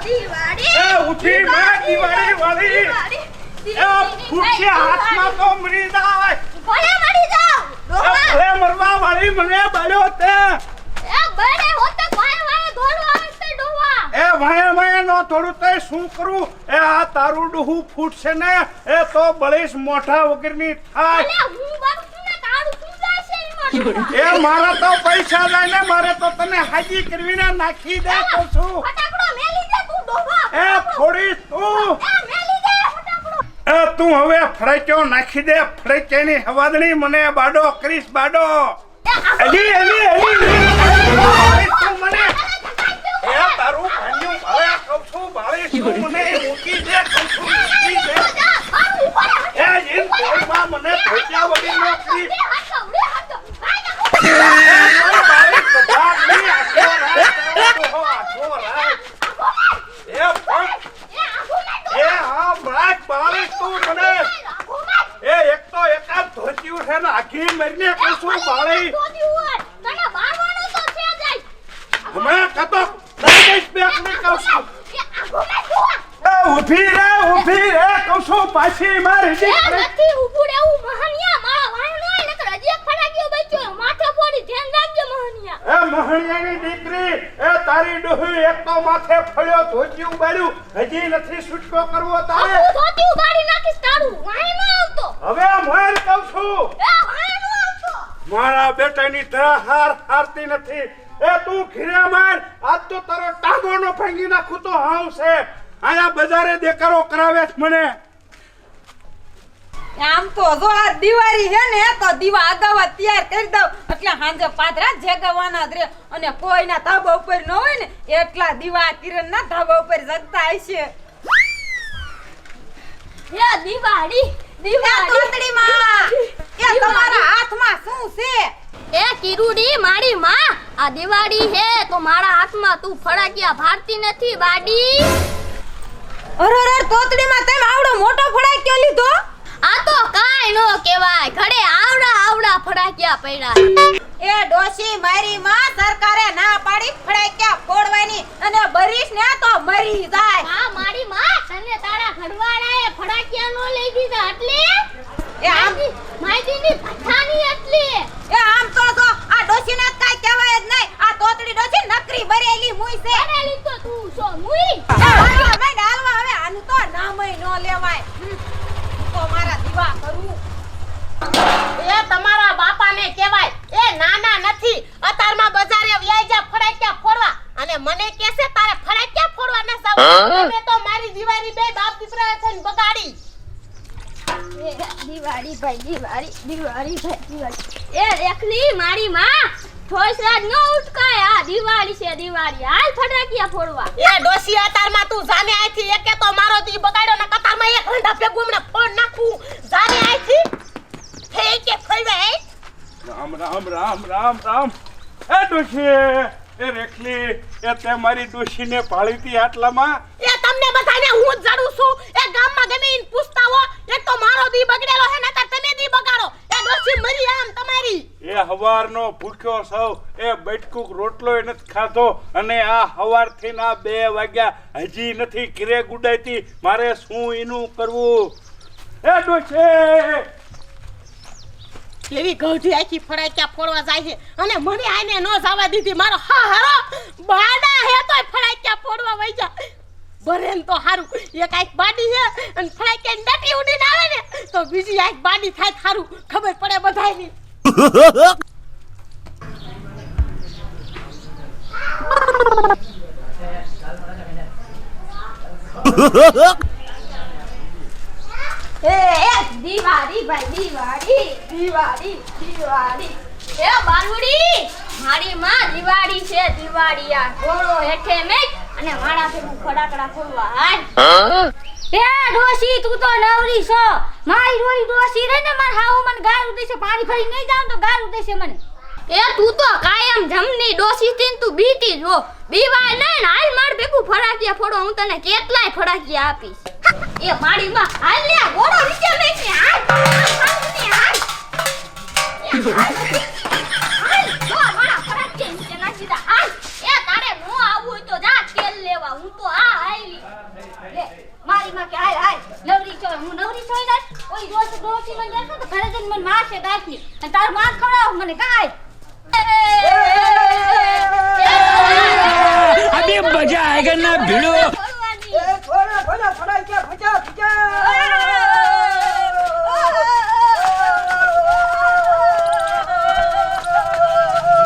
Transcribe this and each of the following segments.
દિવાળી એ ઉઠી માં દિવાળી વાળી એ ફૂટશે હાથમાં તો મરી જાય ભલે મરી જાવ ભલે મરવા વાળી મને બળ્યો તે એ બળે હોતે વાય દોડવા આવશે ડોવા એ વાય નો થોડું તે શું કરું એ આ તારું ડુહુ ફૂટશે ને એ તો બળીશ મોઢા વગરની થાય અલે હું બાપ ને તારું શું જાય છે ઈ એ મારા તો પૈસા જાય ને મારે તો તને હાજી કરવીને નાખી દે તો છું ફટાકડો મેલી દે તું ડોવા એ ફોડી તું એ મેલી દે ફટાકડો એ તું હવે ફડાક્યો નાખી દે ફડાક્યાની હવાદણી મને બાડો કરીશ બાડો એલી તું મને એ તારું ભાંડ્યું ભલે કહું છું ભારે તું મને મૂકી દે કહું છું મૂકી દે એ જીન કોઈમાં મને ધોત્યા વગર નોકરી આખી મરને કશું બાળી તને મારવાનો તો છે જાય હમણાં કતો દઈશ બેક ને કશું ઊભી રે કશું પાછી મારી દી નથી ઊભું રહેવું મહણિયા મારા વાયનો હોય ને તો હજી એક ફટાકીઓ બચ્યો માથે ફોડી ધ્યાન રાખજો મહણિયા એ મહણિયાની દીકરી એ તારી ડોહી એક તો માથે ફળ્યો ધોતિયું બાળ્યું હજી નથી છૂટકો કરવો તારે હું ધોતિયું બાળી નાખીશ તારું વાયનો આવતો હવે મોર કહું છું એ વાયનો આવતો મારા બેટાની ધરા હારતી નથી એ તું ઘીરે માર આજ તો તારો ટાંગોનો ભાંગી નાખું તો હાવ છે આયા બજારે દેકારો કરાવે છે મને આમ તો જો આ દિવાળી છે ને તો દીવા અગાવા તૈયાર કરી દઉં એટલે હાંજે પાદરા જગાવાના જ રે અને કોઈના ધાબા ઉપર ન હોય ને એટલા દીવા કિરણના ધાબા ઉપર જગતા હશે એ દિવાળી તોતડી માં એ તમારા હાથમાં શું છે એ કિરુડી મારી માં આ દિવાળી હે તો મારા હાથમાં તું ફડાકિયા ભારતી નથી બાડી અરે તોતડી માં તમે આવડો મોટો ફડાક્યો લીધો આ તો કાઈ નો કહેવાય ઘરે આવડા ફડાકિયા પડ્યા એ ડોશી મારી માં સરકારે ના પાડી ફડાક્યા ફોડવાની અને બરીશ ને તો મરી જાય હા મારી માં તને તારા ઘરવાળાએ ફડાકિયા નો લઈ દીધા એટલે એ આમ માઈદીની પઠાની એટલે એ આમ તો જો આ ડોશી ને કાઈ કહેવાય જ નહીં આ તોતડી ડોશી નકરી ભરેલી મુઈ છે ભરેલી તો તું છો મુઈ હાલવા હવે આનું તો નામય નો લેવાય તો મારા દીવા કરું એ તમારા બાપાને કહેવાય એ નાના નથી અતારમાં બજારે વ્યાઈ જા ફડાક્યા ફોડવા અને મને કહેશે તારે ફડાક્યા ફોડવા ન જાવ તમે તો મારી દિવાળી બે બાપ દીકરા થઈને બગાડી દિવાળી ભાઈ એ રેખલી મારી માં થોસરા ન ઉટકાય આ દિવાળી છે દિવાળી હાલ ફટાકિયા ફોડવા એ ડોસી અતારમાં તું જાને આઈથી એકે તો મારો દી બગાડ્યો ને કતારમાં એક હંડા ભેગું મને ફોડ નાખું જાને આઈથી ફેકે ફોડવે રામ એ ડોશી એ રેખલી એ તે મારી ડોશીને પાળીતી આટલામાં એ તમને બધાને હું જ જડું છું એ ગામમાં ગમે ઈન પૂછતા હો એક તો મારો દી બગડેલો છે ને તો તમે દી બગાડો એ ડોસી મરી આમ તમારી એ હવારનો ભૂખ્યો સૌ એ બટકુક રોટલો એ નથી ખાધો અને આ હવારથી ના 2 વાગ્યા હજી નથી ઘરે ગુડાઈતી મારે શું એનું કરવું એ ડોશી કેવી ગૌઠી આખી ફડાક્યા ફોડવા જાય છે અને મને આને નો જવા દીધી મારો હારો બાડા હે તોય ફડાક્યા ફોડવા વઈ જા બરેન તો હારું એક આઈક બાડી છે અને ફડાક્યા ડટી ઉડીને આવે ને તો બીજી આઈક બાડી થાય હારું ખબર પડે બધાયની દિવાળી ભાઈ દિવાળી એ બાલુડી મારી માં દિવાળી છે દિવાળી આ ઘોડો હેઠે મેક અને મારા ભેગું ફટાકડા ફોડવા હાલ એ ડોશી તું તો નવરી છો મારી રોઈ ડોશી રે ને માર હાવ મને ગાળ ઉદેશે પાણી ભરી નહીં જાવ તો ગાળ ઉદેશે મને એ તું તો કાયમ જમની ડોશી થીન તું બીતી જો બીવાય નહીં હાલ માર ભેગું ફટાકિયા ફોડો હું તને કેટલાય ફટાકિયા આપીશ એ મારી માં હાલ લે ઘોડો નીચે મેક ને હાલ જો મારા ફટાકિયા નીચે નાખી દા હાલ એ તારે નો આવું હોય તો જા તેલ લેવા હું તો આ હાલ ને ભીડો. ફોડવાની. એ થોડા થોડા ફડાઈ ગયા ફટા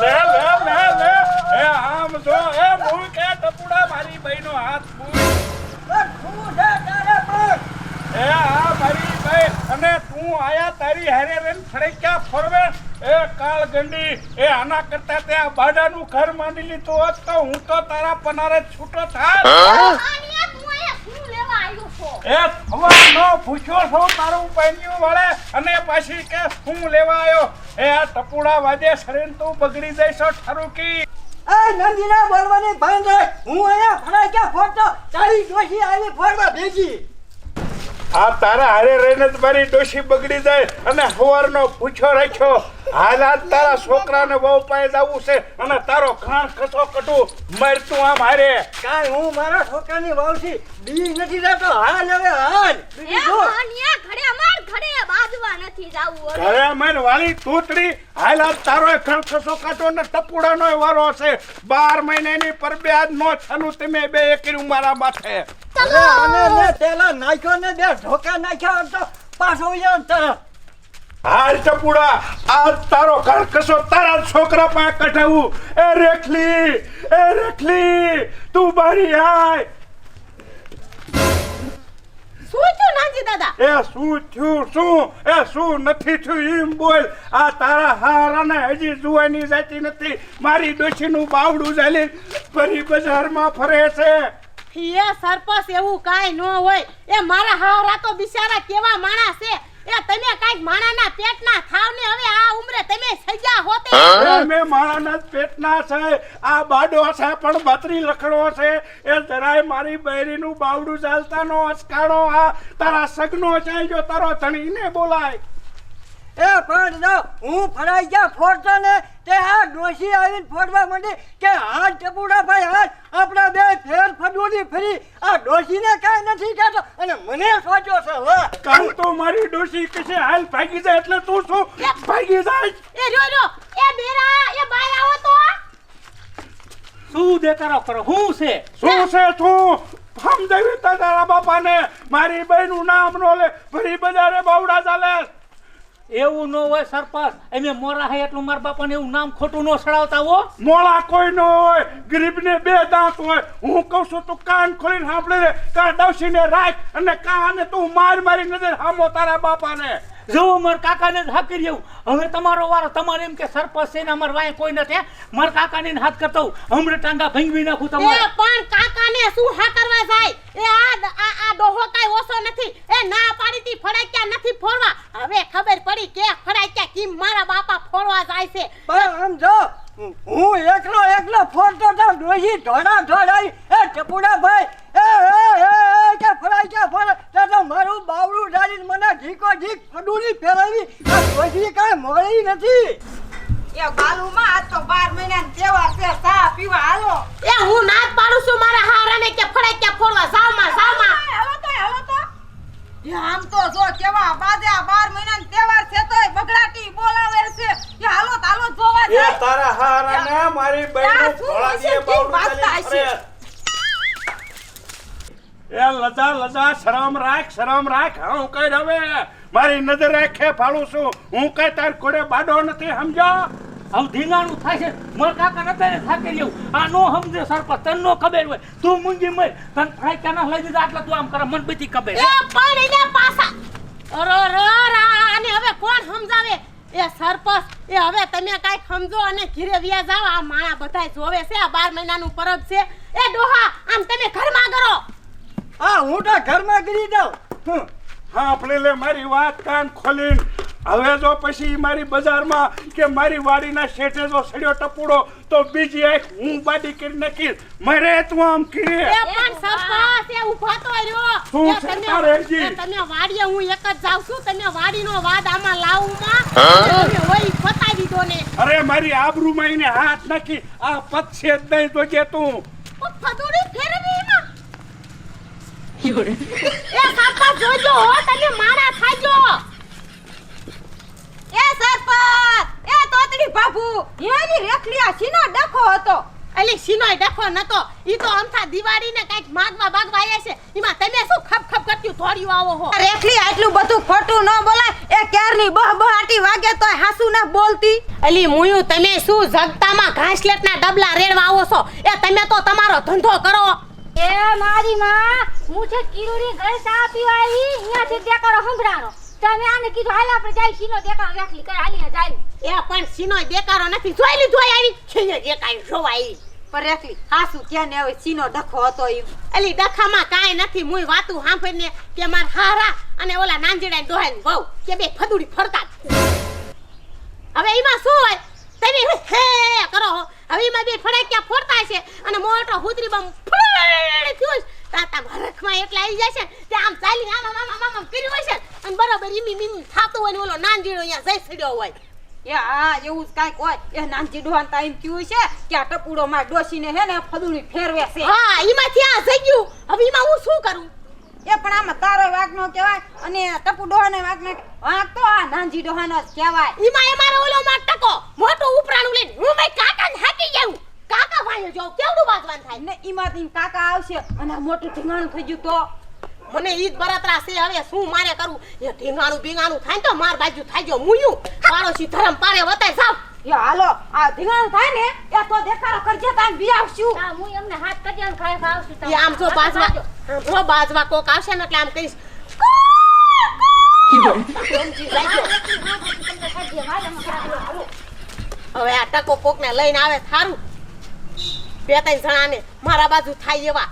લે લે લે લે એ આમ જો એ મૂળ કે ટપુડા મારી બહેનો હાથ મૂળ એ આ મારી બહેન અને તું આયા તારી હારે રેન ફડક્યા ફરવે એ કાળ ગંડી એ આના કરતા તે આ બાડાનું ઘર માંડી લીધું હોત તો હું તો તારા પનારે છૂટો થાત આનિયા, તું અહીંયા શું લેવા આવ્યો છો? એ થવાનો પૂછ્યો છો તારું પૈણ્યું વળે અને પાછી કે હું લેવા આવ્યો એ આ ટપુડા વાજે શરીર તું બગડી જઈશો ઠારુકી એ નંદીના બોલવાની ભાન રાખ હું અહીંયા ફડાઈ ગયા ફોડતો તારી ડોશી આવી ફોડવા ભેગી આ તારા હારે રહીને જ મારી ડોશી બગડી જાય અને હવારનો પૂછો રાખ્યો હાલ આજ તારા છોકરાને બહુ પાય જવું છે અને તારો ઘાણ ખસો કટું મરતું આમ હારે કાંઈ હું મારા છોકરાની વાવથી બી નથી રહેતો હાલ હવે હાલ એ બીજું શું? આનિયા, ઘડે માર, ઘડે બાજવા નથી જાવું હવે. ઘરે મન વાળી તૂતડી હાલ આજ તારો ઘાણ ખસો કાઢો ને ટપુડાનો વારો છે 12 મહિનાની પરબે આજ નો છાલું તમે બે એકર્યું મારા માથે અરે આને ને તેલા નાખ્યો ને બે ઢોકા નાખ્યા હોત તો પાછો યાર તરત હાલ ટપુડા આજ તારો ઘાણ ખસો તારા છોકરા પાસે કઢાવું એ રેખલી તું બારી આય શું થયું નાનજી દાદા? એ શું થયું શું નથી થયું એમ બોલ આ તારા હારાને હજી જુવાની જાતી નથી મારી ડોશીનું બાવડું ચાલી ફરી બજારમાં ફરે છે એ સરપંચ એવું કાંઈ ન હોય. એ મારા હારા તો બિચારા કેવા માણસ છે. એ તમે કાંઈક માણાના પેટના થાવ ને હવે આ ઉંમરે તમે સજા હોતે. અમે મારાના જ પેટના છે આ બાડો છે પણ બતરી લખડો છે એ જરાય મારી બૈરીનું બાવડું ચાલતાનો અસકાણો આ તારા સગનો છે જો તારો ધણીને બોલાય એ પણ જો હું ફડાઈ ગયા ફોડતો ને તે આ ડોશી આવીને ફોડવા માંડી કે હાથ ટપુડા ભાઈ હાથ આપણા બે ફેર ફડોલી ફરી આ ડોશીને કાંઈ નથી કહેતો અને મને સોચ્યો છે હવે કામ તો મારી ડોશી કશે હાલ ભાગી જાય એટલે તું શું ભાગી જાય એ રહ્યો એ બેરા એ બાય આવો તો. શું દેખાડો કરો શું છે? શું છે તું સમજાવી તારા બાપાને મારી બહેનનું નામ નો લે ફરી બજારે બાવડા ચાલે એવું ન હોય સરપંચ. અમે મોરા હે એટલું મારા બાપાને એવું નામ ખોટું ન સડાવતા હો. મોળા કોઈ ન હોય ગરીબને 2 દાંત હોય હું કહું છું તું કાન ખોલીને સાંભળી લે કા ડવસીને રાખ અને કાને તું મારી નજર સામો તારા બાપાને જો મારા કાકાને જ હાથ કરી આવું. હવે તમારો વારો. તમારે એમ કે સરપંચ છે ને અમાર વાય કોઈ નથી. મારા કાકાને હાથ કરતો હમણાં ટાંગા ભંગવી નાખું એ તમારે. પણ કાકાને શું હા કરવા જાય? એ આ ડોહો કાંઈ ઓછો નથી. એ ના પાડીતી ફડાક્યા નથી ફોડવા. હવે ખબર પડી કે ફડાક્યા કેમ મારા બાપા ફોડવા જાય છે. પણ આમ જો હું એકલો ફોડતો તો ડોશી ઢોળા ઢોળાઈ એ ટપુડા ભાઈ કે ફડાઈ ગયા ફોડ તો મારું બાવડું ડાળીને મને ઢીકો ઢીક ફડુલી ફેરવી આ ડોશી કાંઈ મળી નથી એ બાલુમાં આજ તો 12 મહિનાનો તહેવાર છે ચા પીવા હાલો. એ હું નાચ પાડું છું મારા હારાને કે ફડાક્યા ફોડવા જાવમાં. હાલો તો એ આમ તો જો કેવા બાજે આ 12 મહિનાનો તહેવાર છે તોય બગડાટી બોલાવે છે કે હાલો જોવા એ જાય. તારા હારાને મારી બહેનનું શું ભોળા હશે? દીએ બાવડું વાત ચાલી હશે. ફરે. એ લજા શરમ રાખ હું કઈ હવે મારી નજર રાખે ફાળું છું હું કઈ તાર કોડે બાડો નથી સમજો હવે ધીંગાણું થાય છે. મારા કાકા નતા થાકી રહ્યું. આ નો સમજે સરપંચ. તને નો ખબર હોય તું મૂંગી મર. તને ફડાક્યા ના લઈ દીધા એટલે તું આમ કરે મને બધી ખબર એ પણ એને પાછા આને હવે કોણ સમજાવે? એ સરપંચ એ હવે તમે કાંઈક સમજો અને ઘીરે વ્યા જાવ. આ માણા બધાય જોવે છે. આ 12 મહિનાનું પરબ છે. એ ડોહા આમ તમે ઘરમાં કરો. હા હું તો ઘરમાં ગરી દઉં હા આપણે લે મારી વાત કાન ખોલીને હવે જો પછી મારી બજારમાં કે મારી વાડીના શેઠે જો સડ્યો ટપુડો તો બીજી આંખ હું બાડી કરી નાખીશ મરે તું આમ કરે એ પણ સરપંચ એ ઊભા તો રહ્યો. શું એ છે તમે તારેજી? તમે વાડીએ હું એક જ જાઉં છું. તમે વાડીનો વાદ આમાં લાવુંમાં તમે હોય બતાવી દીધો ને. અરે મારી આબરૂમાં એને હાથ નાખી આ પક્ષે જ નહીં જોજે તું ફદોડી ફેરવી એમાં. એ સરપંચ જોજો હો તમે મારા થાજો. એ સરપંચ એ તોતડી બાબુ એની રેખલિયા સીનો ડખો હતો અલી સિનોય ડખો નતો ઈ તો અમથા દિવાળીને કઈક માગવા બાગવા આયા છે ઈમાં તમે શું ખપ ખપ કરતી ધોડ્યું આવો હો રેખલી આટલું બધું ખોટું ન બોલાય એ ક્યારની બહ આટી વાગે તોય હાસુ ના બોલતી અલી મુયું તમે શું જગતામાં ઘાસલેટના ડબલા રેડવા આવો છો એ તમે તો તમારો ધંધો કરો એ મારી માં હું છે કિરુડી ઘરે ચા પીવા આવી અહીંયા છે દેકારો સંભળાણો તમે આને કીધું હાલ આપણે જાય સીનો દેકારો રાખલી કર હાલીને જાય એ પણ સિનોય દેકારો નથી જોઈ લીધું આવી છે જે કાઈ જોવાય પર રેખલી હાસુ ક્યાં ને હવે સીનો ડખો હતો ઈ અલી ડખામાં કાઈ નથી મુય વાતું સાંભળીને કે માર હારા અને ઓલા નાંજીડાને દોહાઈને બહુ કે બે ફદુડી ફરતા હવે એમાં શું હોય તમે હે કરો હો. હવે એમાં બે ફડાક્યા ફોડતા છે અને મોટો હુતરી બમ ફડ થયો તાતા ભરખમાં એટલા આવી જાય છે તે આમ ચાલી આમ કર્યું હોય છે અને બરોબર ઈમી થાતું હોય ને ઓલો નાંજીડો અહીંયા જઈ સડ્યો હોય એ હા એવું જ કાંઈક હોય એ નાનજી ડોહાન તા એમ થયું છે કે આ ટપુડો માં ડોસીને હે ને ફદુડી ફેરવે છે હા એમાંથી આ જઈ ગયું હવે એમાં હું શું કરું એ પણ આમાં તારો વાગ નો કહેવાય અને ટપુ ડોહાને વાગ નો વાગ તો આ નાનજી ડોહાનો જ કહેવાય ઈમાં અમારો ઓલો માં ટકો મોટું ઉપરાણું લઈને હું ભાઈ કાકાને હાકી જાઉં કાકા ભાઈ જો કેવડું વાગવાન થાય ને ઈમાંથી કાકા આવશે અને આ મોટું ઢીંગાણું થઈ ગયું તો મને ઈદ બરાતરા છે હવે શું મારે કરું એ ઢીંગાણું બીંગાણું થાય તો માર બાજુ થાય જો મુયું પાડોશી ધરમ પારે વતાય સાવ એ હાલો આ ઢીંગાણું થાય ને એ તો દેખાડો કરજે તા બી આવશું હા હું એમને હાથ કરી અને ખાઈ ખાવશું એ આમ જો બાજવા જો બાજવા કોક આવશે ને એટલે આમ કહીશ સમજી જાજો. હવે આ ટકો કોક ને લઈને આવે થારું બે ત્રણ જણાને મારા બાજુ થાય એવા